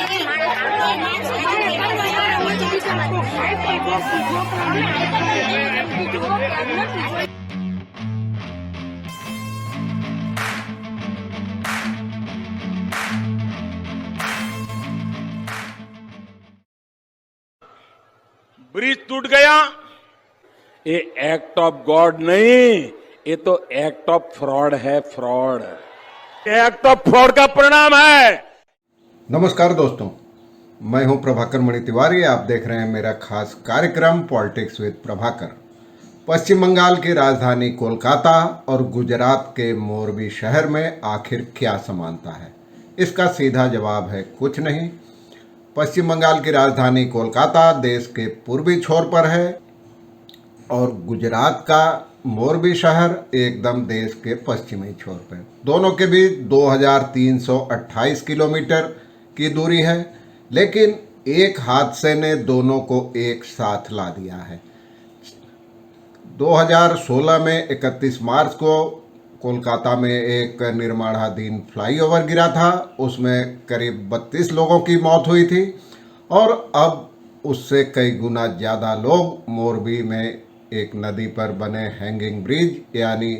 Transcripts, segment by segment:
Bridge टूट गया, ये एक्ट ऑफ गॉड नहीं, ये तो एक्ट ऑफ फ्रॉड है। फ्रॉड, एक्ट ऑफ फ्रॉड का परिणाम है। नमस्कार दोस्तों, मैं हूं प्रभाकर मणि तिवारी। आप देख रहे हैं मेरा खास कार्यक्रम पॉलिटिक्स विद प्रभाकर। पश्चिम बंगाल की राजधानी कोलकाता और गुजरात के मोरबी शहर में आखिर क्या समानता है? इसका सीधा जवाब है कुछ नहीं। पश्चिम बंगाल की राजधानी कोलकाता देश के पूर्वी छोर पर है और गुजरात का मोरबी शहर एकदम देश के पश्चिमी छोर पर। दोनों के बीच 2328 किलोमीटर की दूरी है, लेकिन एक हादसे ने दोनों को एक साथ ला दिया है। 2016 में 31 मार्च को कोलकाता में एक निर्माणाधीन फ्लाईओवर गिरा था, उसमें करीब 32 लोगों की मौत हुई थी और अब उससे कई गुना ज़्यादा लोग मोरबी में एक नदी पर बने हैंगिंग ब्रिज यानी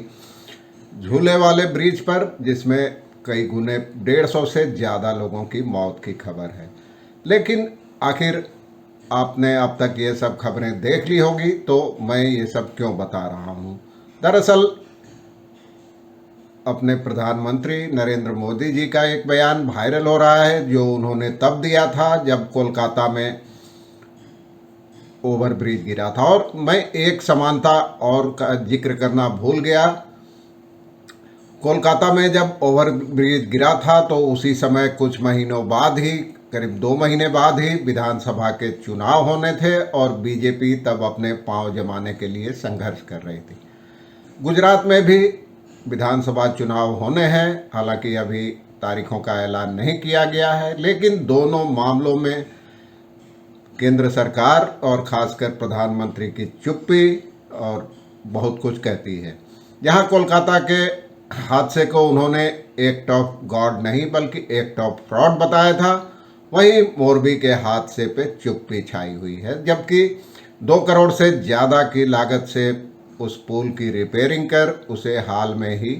झूले वाले ब्रिज पर, जिसमें कई गुने 150 से ज़्यादा लोगों की मौत की खबर है। लेकिन आखिर आपने अब तक ये सब खबरें देख ली होगी, तो मैं ये सब क्यों बता रहा हूँ? दरअसल अपने प्रधानमंत्री नरेंद्र मोदी जी का एक बयान वायरल हो रहा है, जो उन्होंने तब दिया था जब कोलकाता में ओवर ब्रिज गिरा था। और मैं एक समानता और का जिक्र करना भूल गया। कोलकाता में जब ओवर ब्रिज गिरा था तो उसी समय कुछ महीनों बाद ही, करीब 2 महीने बाद ही विधानसभा के चुनाव होने थे और बीजेपी तब अपने पांव जमाने के लिए संघर्ष कर रही थी। गुजरात में भी विधानसभा चुनाव होने हैं, हालांकि अभी तारीखों का ऐलान नहीं किया गया है, लेकिन दोनों मामलों में केंद्र सरकार और खासकर प्रधानमंत्री की चुप्पी और बहुत कुछ कहती है। जहां कोलकाता के हादसे को उन्होंने एक्ट ऑफ गॉड नहीं बल्कि एक्ट ऑफ फ्रॉड बताया था, वहीं मोरबी के हादसे पे चुप्पी छाई हुई है। जबकि 2 करोड़ से ज़्यादा की लागत से उस पुल की रिपेयरिंग कर उसे हाल में ही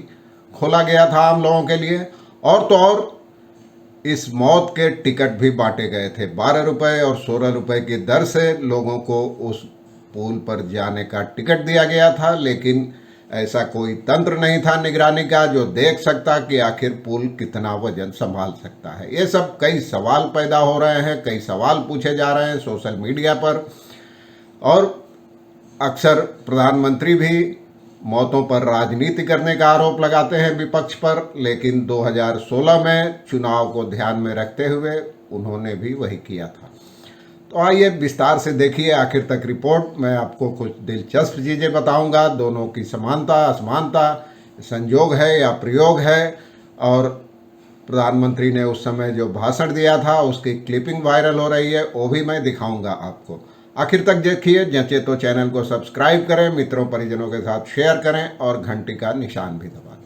खोला गया था आम लोगों के लिए। और तो और इस मौत के टिकट भी बांटे गए थे। 12 रुपये और 16 रुपये की दर से लोगों को उस पुल पर जाने का टिकट दिया गया था, लेकिन ऐसा कोई तंत्र नहीं था निगरानी का जो देख सकता कि आखिर पुल कितना वजन संभाल सकता है। ये सब कई सवाल पैदा हो रहे हैं, कई सवाल पूछे जा रहे हैं सोशल मीडिया पर। और अक्सर प्रधानमंत्री भी मौतों पर राजनीति करने का आरोप लगाते हैं विपक्ष पर, लेकिन 2016 में चुनाव को ध्यान में रखते हुए उन्होंने भी वही किया था। तो आइए विस्तार से देखिए आखिर तक रिपोर्ट। मैं आपको कुछ दिलचस्प चीज़ें बताऊंगा। दोनों की समानता असमानता संयोग है या प्रयोग है, और प्रधानमंत्री ने उस समय जो भाषण दिया था उसकी क्लिपिंग वायरल हो रही है, वो भी मैं दिखाऊंगा आपको। आखिर तक देखिए, जंचे तो चैनल को सब्सक्राइब करें, मित्रों परिजनों के साथ शेयर करें और घंटी का निशान भी दबा दें।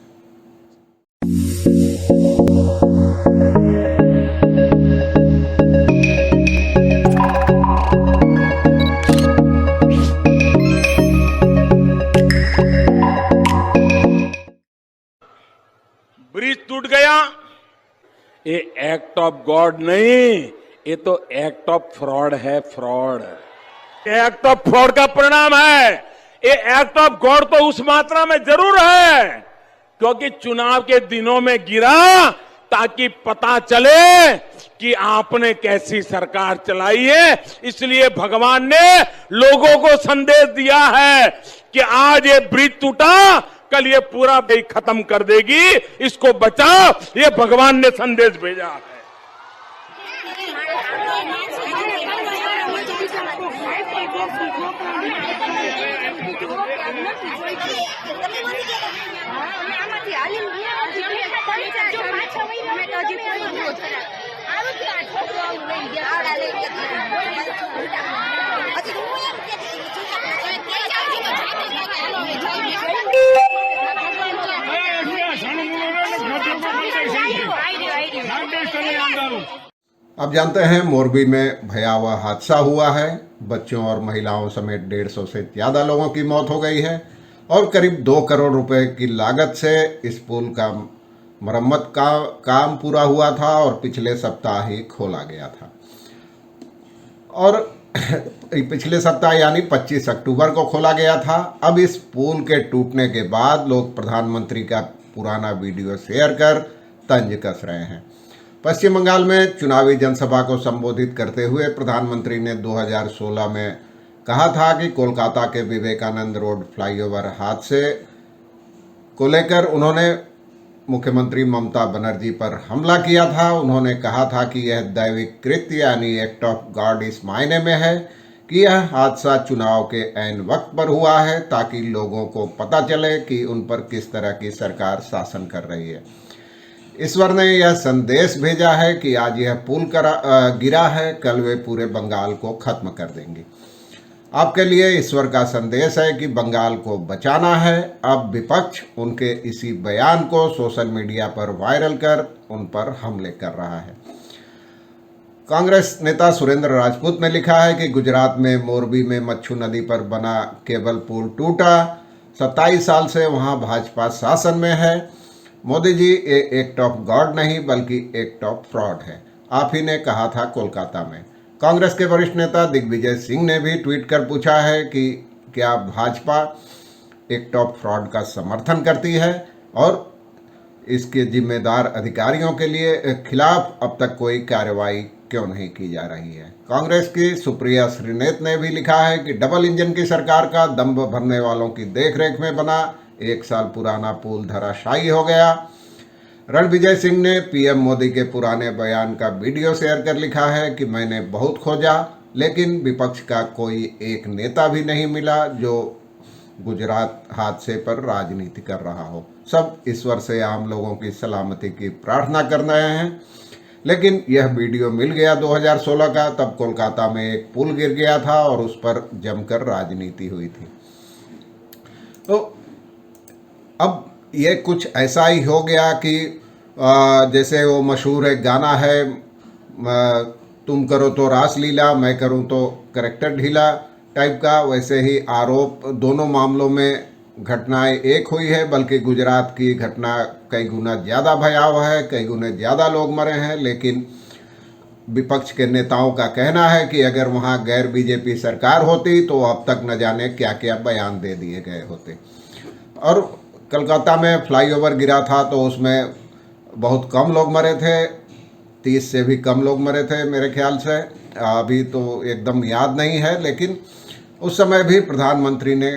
ब्रिज टूट गया, ये एक्ट ऑफ गॉड नहीं, ये तो एक्ट ऑफ फ्रॉड है। फ्रॉड, एक्ट ऑफ फ्रॉड का परिणाम है। ये एक्ट ऑफ गॉड तो उस मात्रा में जरूर है क्योंकि चुनाव के दिनों में गिरा ताकि पता चले कि आपने कैसी सरकार चलाई है। इसलिए भगवान ने लोगों को संदेश दिया है कि आज ये ब्रिज टूटा, कल ये पूरा भी खत्म कर देगी, इसको बचाओ। ये भगवान ने संदेश भेजा है। अब जानते हैं मोरबी में भयावह हादसा हुआ है। बच्चों और महिलाओं समेत 150 से ज़्यादा लोगों की मौत हो गई है और करीब 2 करोड़ रुपए की लागत से इस पुल का मरम्मत का काम पूरा हुआ था और पिछले सप्ताह ही खोला गया था। और पिछले सप्ताह यानी 25 अक्टूबर को खोला गया था। अब इस पुल के टूटने के बाद लोग प्रधानमंत्री का पुराना वीडियो शेयर कर तंज कस रहे हैं। पश्चिम बंगाल में चुनावी जनसभा को संबोधित करते हुए प्रधानमंत्री ने 2016 में कहा था कि कोलकाता के विवेकानंद रोड फ्लाईओवर हादसे को लेकर उन्होंने मुख्यमंत्री ममता बनर्जी पर हमला किया था। उन्होंने कहा था कि यह दैविक कृत्य यानी एक्ट ऑफ गॉड इस मायने में है कि यह हादसा चुनाव के ऐन वक्त पर हुआ है ताकि लोगों को पता चले कि उन पर किस तरह की सरकार शासन कर रही है। ईश्वर ने यह संदेश भेजा है कि आज यह पुल गिरा है, कल वे पूरे बंगाल को खत्म कर देंगी। आपके लिए ईश्वर का संदेश है कि बंगाल को बचाना है। अब विपक्ष उनके इसी बयान को सोशल मीडिया पर वायरल कर उन पर हमले कर रहा है। कांग्रेस नेता सुरेंद्र राजपूत ने लिखा है कि गुजरात में मोरबी में मच्छू नदी पर बना केबल पुल टूटा। 27 साल से वहां भाजपा शासन में है। मोदी जी ये एक्ट ऑफ गॉड नहीं बल्कि एक्ट ऑफ फ्रॉड है, आप ही ने कहा था कोलकाता में। कांग्रेस के वरिष्ठ नेता दिग्विजय सिंह ने भी ट्वीट कर पूछा है कि क्या भाजपा एक्ट ऑफ फ्रॉड का समर्थन करती है और इसके जिम्मेदार अधिकारियों के लिए खिलाफ अब तक कोई कार्रवाई क्यों नहीं की जा रही है। कांग्रेस की सुप्रिया श्रीनेत ने भी लिखा है कि डबल इंजन की सरकार का दंभ भरने वालों की देखरेख में बना 1 साल पुराना पुल धराशायी हो गया। रणविजय सिंह ने पीएम मोदी के पुराने बयान का वीडियो शेयर कर लिखा है कि मैंने बहुत खोजा लेकिन विपक्ष का कोई एक नेता भी नहीं मिला जो गुजरात हादसे पर राजनीति कर रहा हो। सब ईश्वर से आम लोगों की सलामती की प्रार्थना कर रहे हैं। लेकिन यह वीडियो मिल गया 2016 का, तब कोलकाता में एक पुल गिर गया था और उस पर जमकर राजनीति हुई थी। तो अब ये कुछ ऐसा ही हो गया कि जैसे वो मशहूर एक गाना है, तुम करो तो रासलीला मैं करूं तो करैक्टर ढीला टाइप का, वैसे ही आरोप दोनों मामलों में घटनाएं एक हुई है, बल्कि गुजरात की घटना कई गुना ज़्यादा भयावह है, कई गुना ज़्यादा लोग मरे हैं। लेकिन विपक्ष के नेताओं का कहना है कि अगर वहाँ गैर बीजेपी सरकार होती तो अब तक न जाने क्या क्या बयान दे दिए गए होते। और कलकत्ता में फ्लाईओवर गिरा था तो उसमें बहुत कम लोग मरे थे, 30 से भी कम लोग मरे थे मेरे ख्याल से, अभी तो एकदम याद नहीं है। लेकिन उस समय भी प्रधानमंत्री ने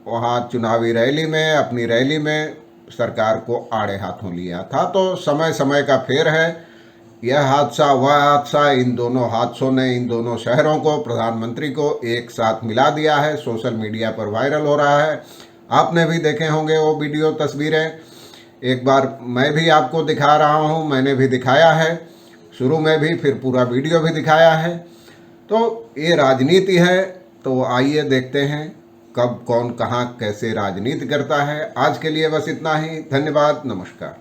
वहाँ चुनावी रैली में, अपनी रैली में सरकार को आड़े हाथों लिया था। तो समय समय का फेर है। यह हादसा वह हादसा, इन दोनों हादसों ने इन दोनों शहरों को, प्रधानमंत्री को एक साथ मिला दिया है। सोशल मीडिया पर वायरल हो रहा है, आपने भी देखे होंगे वो वीडियो तस्वीरें। एक बार मैं भी आपको दिखा रहा हूँ, मैंने भी दिखाया है शुरू में भी, फिर पूरा वीडियो भी दिखाया है। तो ये राजनीति है, तो आइए देखते हैं कब कौन कहाँ कैसे राजनीति करता है। आज के लिए बस इतना ही। धन्यवाद, नमस्कार।